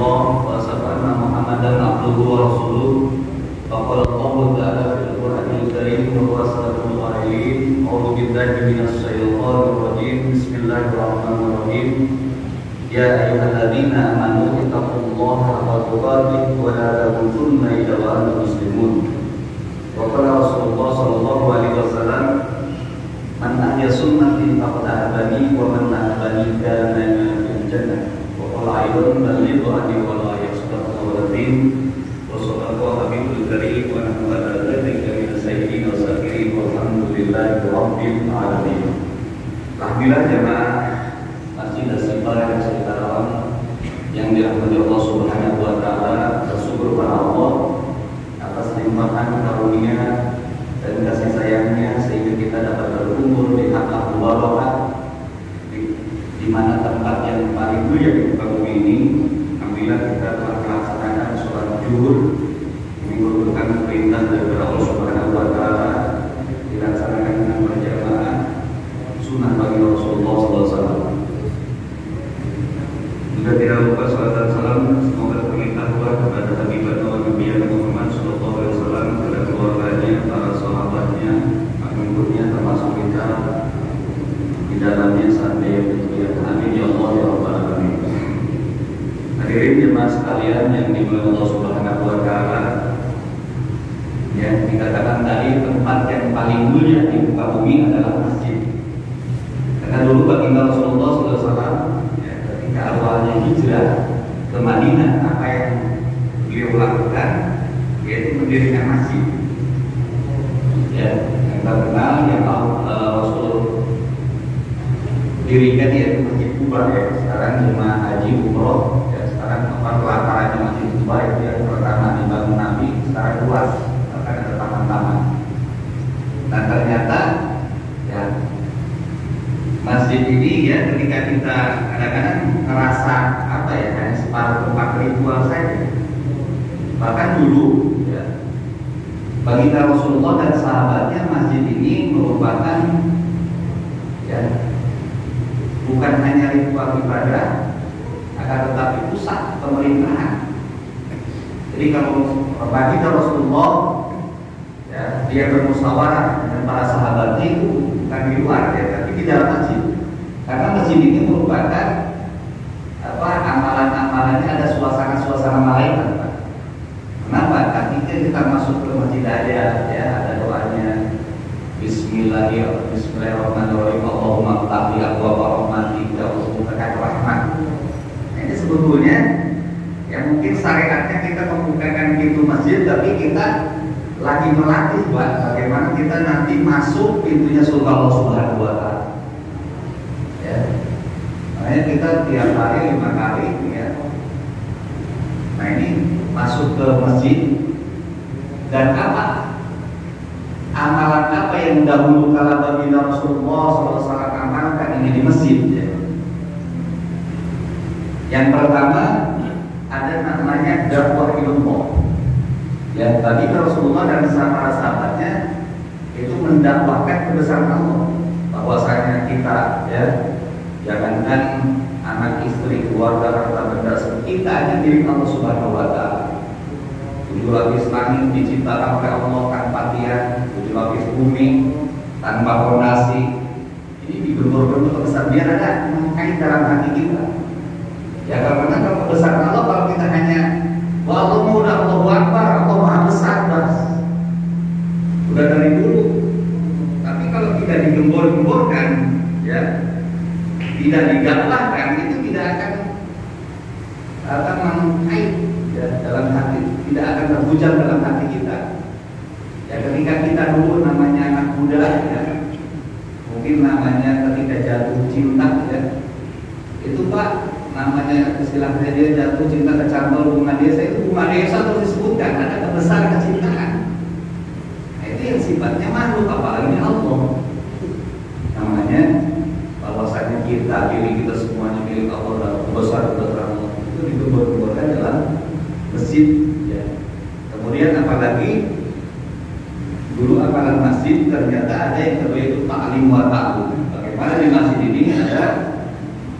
illallah wa asyhadu anna Muhammadan abduhu wa rasuluh. Faqala Allahu ta'ala fil Qur'anil Karim wa huwa asradul qa'ilin. A'udzu billahi minasy syaithanir rajim. Bismillahirrahmanirrahim. Ya ayyuhalladzina amanu ittaqullaha haqqa tuqatih wa la tamutunna illa wa antum muslimun. Wa qala Rasulullah sallallahu alaihi wasallam, man ahya sunnati faqad ahabani wa man ahabani kana fil jannah. Wa qala ayyuhal ballighu anni wa la yasdaqu walatin. Wa sallallahu habibul karim wa nahnu ala dzalika min sayyidina wa sakirin walhamdulillahi rabbil alamin. Alhamdulillah jemaah Masjid As-Sifar yang saya rawat yang dirahmati Allah Subhanahu wa taala, bersyukur kepada Allah atas limpahan karunia dan kasih sayangnya sehingga kita dapat berkumpul di Hakah Mubarakah di mana tempat yang paling mulia di muka bumi ini. Alhamdulillah kita telah melaksanakan sholat zuhur. Ini merupakan perintah dari Allah Subhanahu wa taala, dilaksanakan dengan berjamaah, sunnah bagi Rasulullah SAW. Juga tidak lupa salat dan salam semoga berlimpah ruah kepada Habibana wa Nabiyyana Muhammad sallallahu alaihi wasallam, kepada keluarganya, para sahabatnya, pengikutnya, termasuk kita di dalamnya saat dia berkuliah. Amin ya Allah ya rabbal alamin. Hadirin jemaah sekalian yang dimuliakan Allah Subhanahu wa taala, yang dikatakan tadi tempat yang paling mulia di muka bumi adalah masjid. Karena dulu baginda Rasulullah SAW awalnya hijrah ke Madinah, apa yang beliau lakukan yaitu mendirikan masjid. Ya, yang terkenal yang Rasul dirikan yaitu Masjid Kuba. Ya, sekarang jemaah haji umroh. Ya, sekarang pelatarannya Masjid Kuba itu yang pertama dibangun Nabi, sekarang luas, akan ada taman-taman. Nah ternyata ya masjid ini ya ketika kita kadang-kadang ngerasa apa ya hanya separuh tempat ritual saja. Bahkan dulu ya bagi Rasulullah dan sahabatnya masjid ini merupakan ya bukan hanya ritual ibadah, akan tetapi pusat pemerintahan. Jadi kalau bagi Rasulullah ya dia bermusyawarah dengan para sahabatnya itu bukan di luar ya, tapi di dalam masjid. Karena masjid ini merupakan amalan-amalannya ada suasana-suasana malaikat. Kenapa? Ketika kita masuk ke masjid aja ya ada doanya Bismillahirrahmanirrahim, Allahumma ftah li abwaaba rahmatika wa buka rahmat. Ini sebetulnya ya mungkin syariatnya kita membukakan pintu masjid, tapi kita lagi melatih bagaimana kita nanti masuk pintunya surga Allah Subhanahu wa taala. Ya. Makanya kita tiap hari 5 kali ya. Nah ini masuk ke masjid dan apa? Amalan apa yang dahulu kala baginda Rasulullah SAW amalkan ini di masjid ya. Yang pertama ada namanya dakwah ilallah. Ya, tadi Rasulullah dan para sahabatnya itu mendakwahkan kebesaran Allah, bahwasanya kita ya jangankan anak istri, keluarga, harta benda, kita hanya milik Allah Subhanahu wa taala. 7 lapis langit diciptakan oleh Allah tanpa tiang, 7 lapis bumi tanpa fondasi. Ini digembur-gembur besar biar ada mengkait dalam hati kita. Ya karena kalau kebesaran Allah, kalau kita hanya Allahu Akbar, Allah Maha Besar, bas. Udah dari dulu. Tapi kalau tidak digembor-gemborkan, ya, tidak didakwahkan, itu tidak akan mengkait ya, dalam hati, tidak akan terhujam dalam hati kita. Ya ketika kita dulu namanya anak muda, ya, mungkin namanya ketika jatuh cinta, ya, itu Pak. Namanya istilahnya dia jatuh cinta kecantol bunga desa, itu bunga desa terus disebutkan ada kebesaran kecintaan. Nah, itu yang sifatnya makhluk, apalagi Allah. Namanya bahwasanya diri kita semuanya milik Allah dan kebesaran Allah itu digembor-gemborkan dalam masjid. Ya. Kemudian apalagi dulu amalan masjid ternyata ada yang kedua itu ta'lim wa ta'allum. Bagaimana di masjid ini ada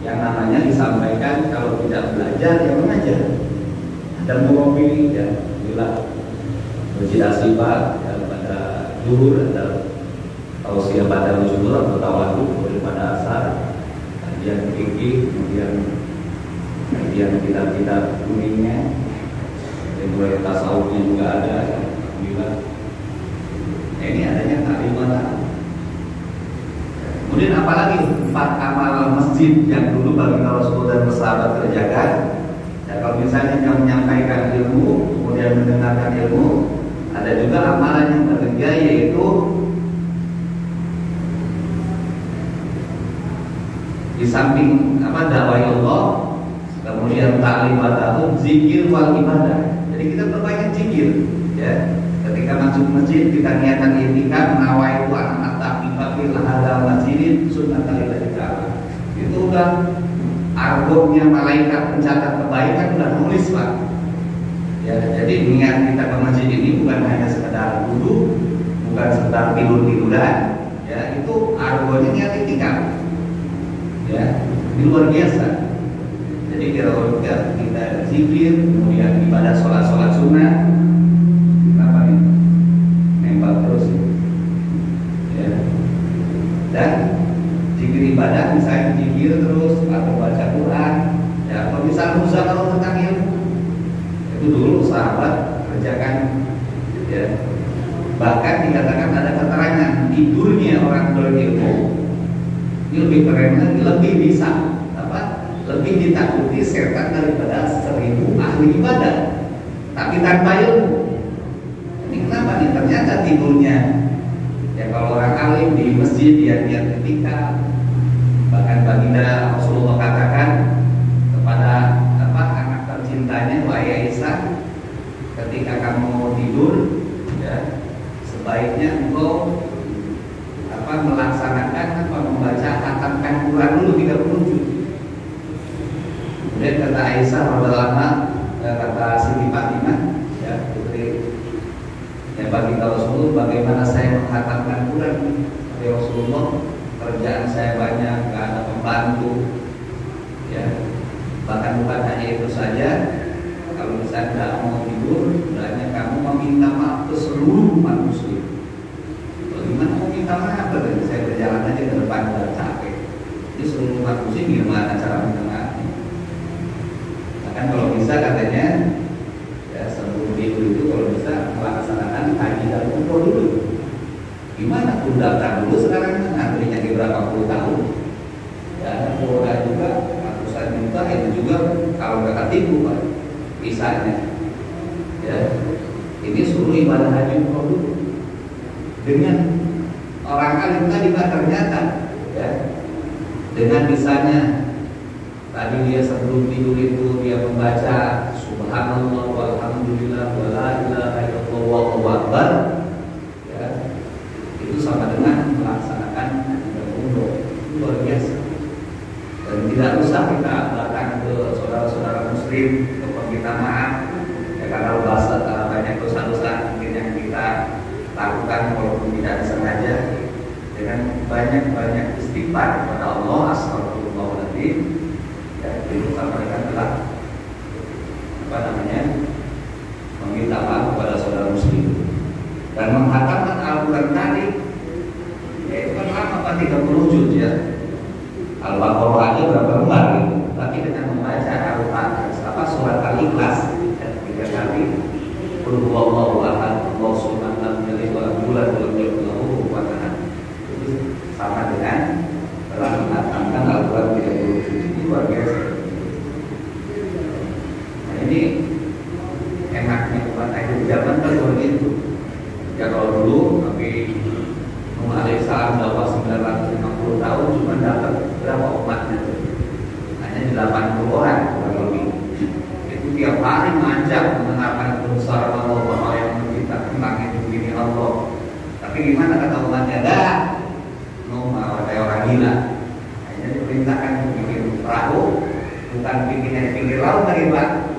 yang namanya disampaikan kalau tidak belajar ya mengajar. dan murabi ya, bila masjid Asifah dan pada zuhur ada tausiah pada zuhur atau tawadu, kemudian pada asar kajian fikih, kemudian kajian kitab-kitab kuningnya, kemudian tasawufnya juga ada. Alhamdulillah. Nah, ini adanya taklimat. Kemudian apalagi 4 amal masjid yang dulu bagi Rasulullah dan sahabat kerjakan. Ya, kalau misalnya yang menyampaikan ilmu, kemudian mendengarkan ilmu, ada juga amalan yang ketiga yaitu di samping dakwah Allah, kemudian taklim atau zikir wal ibadah. Jadi kita perbanyak zikir, ya. Ketika masuk masjid kita niatkan i'tikaf, nawaitu an at-taqifa fil hadal masjid sunnatullahi ta'ala. Itu udah argonya malaikat pencatat kebaikan udah nulis, Pak. Ya, jadi niat kita ke masjid ini bukan hanya sekedar duduk, bukan sekedar tidur-tiduran, ya, itu argonya niat i'tikaf. Ya, ini luar biasa. Jadi kita zikir, kemudian ibadah sholat sunnah. Kenapa nih? Nembak terus. Ya. Dan zikir ibadah, misalnya zikir terus atau baca Quran. Ya, kalau bisa kalau tentang ilmu, itu dulu sahabat kerjakan. Ya. Bahkan dikatakan ada keterangan tidurnya orang berilmu ini lebih keren lagi, lebih bisa lebih ditakuti setan daripada 1000 ahli ibadah, tapi tanpa ilmu. Ini kenapa nih? Ternyata tidurnya, ya kalau orang alim di masjid dia ketika, bahkan baginda Rasulullah katakan kepada anak tercintanya, wahai Aisyah, ketika kamu tidur, ya sebaiknya engkau melaksanakan membaca khatamkan Quran dulu 30 juz. Kemudian kata Aisyah radhiyallahu anha, kata Siti Fatimah, ya putri yang bagi Rasulullah, bagaimana saya mengkhatamkan Quran? Ya Rasulullah, kerjaan saya banyak, gak ada pembantu, ya. Bahkan bukan hanya itu saja, kalau misalnya tidak mau tidur, hendaknya kamu meminta maaf ke seluruh umat muslim. Bagaimana mau minta maaf? Saya berjalan aja ke depan udah capek. Ini seluruh umat muslim gimana cara minta maaf? Kan kalau bisa katanya, ya sebelum tidur itu kalau bisa melaksanakan haji dan umroh dulu. Gimana pun daftar dulu sekarang, nantinya di berapa puluh tahun. Ya, ada juga ratusan juta itu juga kalau nggak ketipu, Pak, bisanya. Ya, ini suruh ibadah haji umroh dulu. Dengan orang alim tadi Pak, ternyata, ya, dengan misalnya tadi dia sebelum tidur itu dia membaca subhanallah walhamdulillah wala ilaha illallah wallahu akbar, ya, itu sama dengan melaksanakan umroh. Itu luar biasa. Dan tidak usah kita datang ke saudara-saudara muslim untuk meminta maaf, ya, karena banyak dosa-dosa mungkin yang kita lakukan walaupun tidak disengaja. Dengan banyak istighfar kepada Allah, astagfirullahaladzim. Itu mereka telah meminta maaf kepada saudara muslim dan menghatamkan Al-Quran tadi, yaitu kan lama Pak, 30 juz, ya. Al-Baqarah aja berapa lembar gitu. Tapi dengan membaca Al-Fatihah, surat Al-Ikhlas 3 kali, qul huwallahu ahad, Allahu samad, lam yalid walam yulad walam yakul lahu kufuwan ahad, itu sama dengan telah menghatamkan Al-Quran 30 juz. Ini luar biasa. Ini enaknya umat akhir zaman kan begitu. Ya kalau dulu Nabi Nuh alaihissalam dakwah 950 tahun cuma dapat berapa umatnya? Hanya 80 orang kurang lebih. Itu tiap hari manja mendengarkan besar Allah bahwa yang menciptakan langit begini Allah. Tapi gimana kata umatnya? Dah, Nuh malah kayak orang gila. Hanya diperintahkan bikin perahu, bukan bikin pinggir laut dari Pak.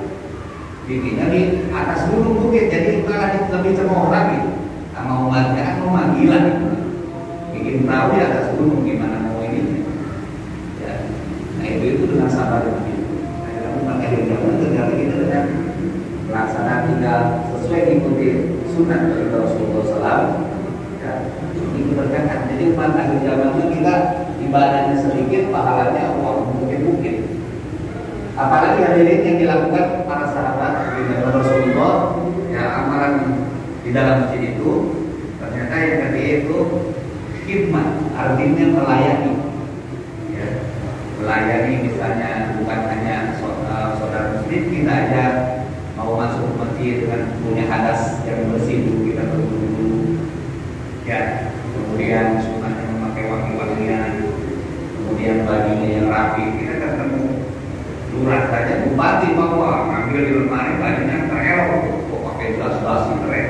Bikinnya di atas gunung bukit, jadi malah lebih cemooh lagi. Sama umatnya kan mau gila, bikin perahu di atas gunung, gimana mau ini? Ya, nah itu dengan sabar dan itu. Nah, umat akhir zaman ternyata kita dengan sesuai ikuti sunnah dari Rasulullah SAW. Ya, ini berkaitan. Jadi umat akhir zaman itu kita ibadahnya sedikit, pahalanya Allah mungkin. Apalagi hadirin yang dilakukan para sahabat di zaman Rasulullah, ya amalan di dalam masjid itu ternyata yang kedua itu khidmat, artinya melayani. Ya, melayani misalnya bukan hanya saudara muslim, kita aja mau masuk ke masjid dengan punya hadas yang bersih dulu, kita berwudu. Ya, kemudian sunatnya memakai wangi-wangian, kemudian bajunya yang rapi. Kita ketemu lurah saja, bupati bahwa ngambil di lemari bajunya terelok, kok pakai jas-jas keren.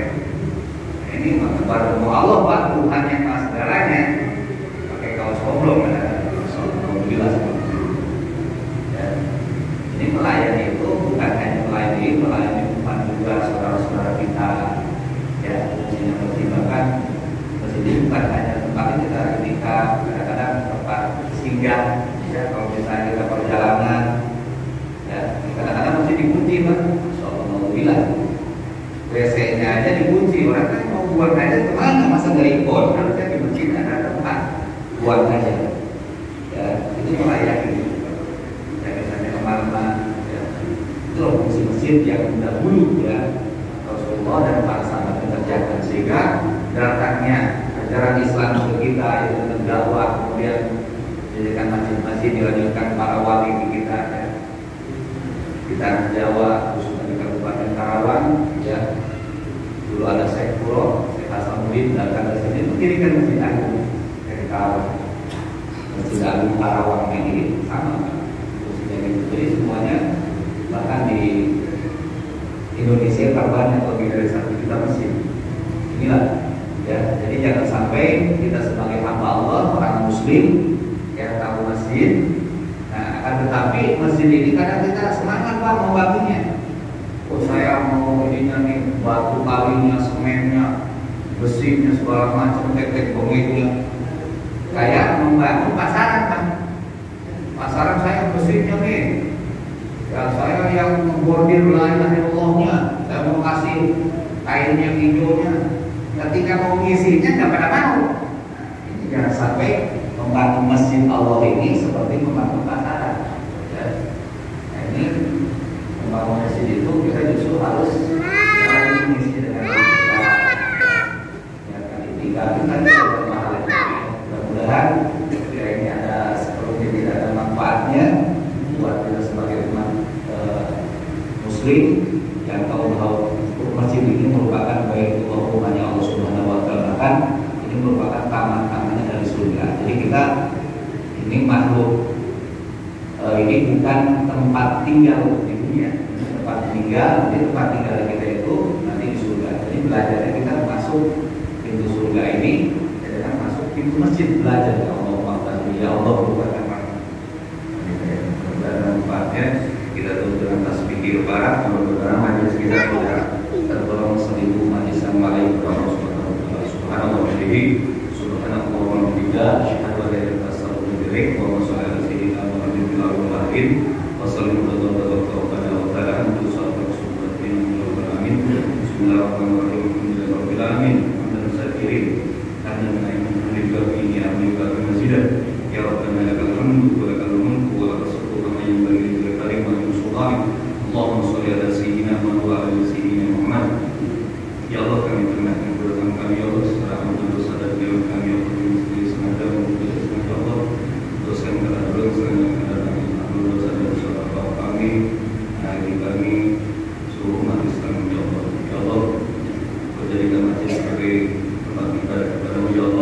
Nah, ini baru Allah Pak, Tuhan yang maha segalanya, pakai kaos oblong ada alhamdulillah. Ya. Ini melayani itu bukan hanya melayani umat juga saudara-saudara kita. Ya, fungsinya pertimbangan masjid bukan hanya tempat kita ketika kadang-kadang tempat singgah. Ya, kalau misalnya kita perjalanan, ya kadang-kadang masih dikunci Pak. Alhamdulillah. WC-nya aja dikunci, orang kan mau buang aja kemana, masa dari pon, harusnya di masjid ada tempat buang aja. Ya, itu melayani. Ya, misalnya kemana-mana, ya. Itu fungsi masjid yang dahulu ya Rasulullah dan para sahabat kerjakan, sehingga datangnya ajaran Islam ke kita itu dakwah, kemudian dijadikan masjid-masjid, dilanjutkan para wali kita ya. Kita Jawa, khususnya di Kabupaten Karawang, ya dulu ada Syekh Puro, Syekh Hasanuddin datang ke sini mendirikan Masjid Agung dari Karawang, Masjid Agung Karawang ini sama fungsinya gitu. Jadi semuanya bahkan di Indonesia terbanyak lebih dari 1 juta masjid. Inilah ya, jadi jangan sampai kita sebagai hamba Allah, orang Muslim yang tahu masjid. Nah, akan tetapi masjid ini kadang kita semangat Pak membangunnya. Oh saya mau ininya nih, batu kalinya, semennya, besinya, segala macam, teknik pengitnya. Kayak membangun pasaran Pak. Pasaran saya besinya nih. Ya saya yang membordir la ilaha illallahnya, saya mau kasih kain yang hijaunya. Ketika mau ngisinya nggak pada mau. Nah, ini jangan sampai membangun masjid Allah ini seperti membangun pasaran. Ya. Nah, ini membangun masjid itu kita justru harus mengisi dengan ya kali 3 itu kan bermahalanya. Mudah-mudahan ya ini ada sepertinya tidak ada manfaatnya buat kita sebagai umat Muslim yang tahu bahwa masjid ini merupakan baik rumahnya Allah Subhanahu Wa Taala, bahkan ini merupakan taman-tamannya dari surga. Jadi kita ini makhluk ini bukan tempat tinggal di dunia, ini tempat tinggal. Jadi tempat tinggal kita itu nanti di surga. Jadi belajarnya kita masuk pintu surga ini, kita masuk pintu masjid belajar ya Allah Taala. Ya Allah merupakan manfaatnya. Kita tutup dengan tasbih barat, mudah-mudahan majelis kita tidak tergolong 1000 majelis yang baik. Subhanallah wa bihamdihi, subhanallah wa bihamdihi, asyhadu an la ilaha illallah wa asyhadu anna muhammadan rasulullah. Wa sallallahu alaihi wa sallam. Bismillahirrahmanirrahim. Alhamdulillahirabbil alamin. Hamdan syakirin. Karena menaikkan bagi ini amin bagi masjidah. Ya Rabbana lakal hamdu wa lakal mulku wa lakal syukru kama yanbaghi li kalimati sultanik. Allahumma shalli ala sayyidina Muhammad wa ala sayyidina Muhammad. Ya Allah, kami perkenalkan kepada kami ya Allah, secara ampun dosa dan dosa kami ya Allah, di sengaja maupun sengaja Allah, dosa yang telah berlalu dan ampun dosa dan dosa bapa kami, ayah kami, seluruh umat Islam ya Allah. Ya Allah, kau jadikan masjid sebagai tempat ibadah kepada-Mu ya Allah.